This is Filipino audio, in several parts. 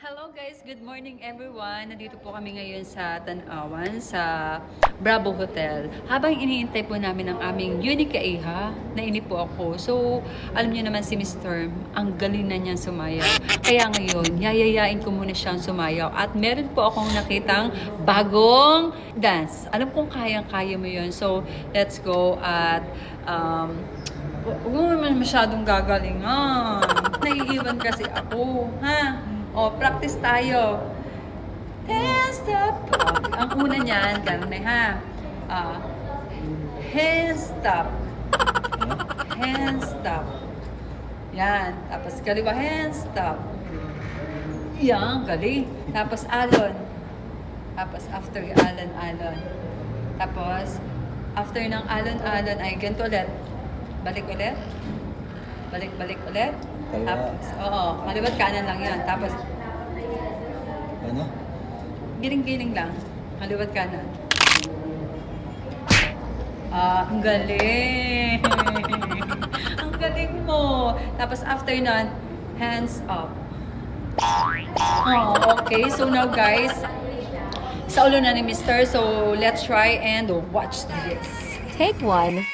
Hello guys, good morning everyone. Nandito po kami ngayon sa Tanawan, sa Bravo Hotel. Habang iniintay po namin ang aming unique kaiha, nainip po ako. So, alam niyo naman si Mr. ang galing na niyang sumayaw. Kaya ngayon, yayayain ko muna siyang sumayaw. At meron po akong nakitang bagong dance. Alam kong kayang-kaya mo yun. So, let's go at huwag mo naman masyadong gagalingan. Naiiwan kasi ako, ha? O, practice tayo. Hands up. Ang una niyan, gano'n na ha. Hands up. Hands up. Yan. Tapos kaliwa, hands up. Yan, galing. Tapos alon. Tapos after alon. Tapos, after ng alon ay ganito ulit. Balik ulit. Balik ulit. Tapos, kaliwat kanan lang yan. Tapos, Ano? giling-giling lang. Kaliwat kanan. Ang galing. Ang galing mo. Tapos after nun, hands up. Okay. So now guys, sa ulo na ni Mr. So let's try and watch this. Take one.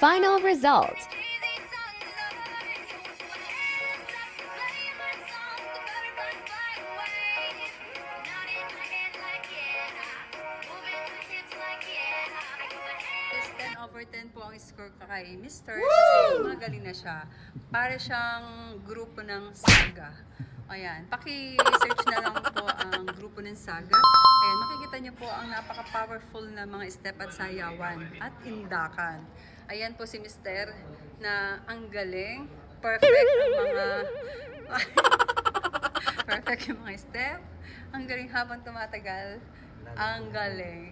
Final result. Is 10/10 po ang score ko kay Mr. Kasi magaling na siya. Para siyang grupo ng Saga. Ayan, paki-search na lang po ang grupo ng Saga. Ayan, makikita niyo po ang napaka-powerful na mga step at sayawan at indakan. Ayan po si Mr. na ang galing. Perfect ang mga perfect yung mga step. Ang galing habang tumatagal. Ang galing.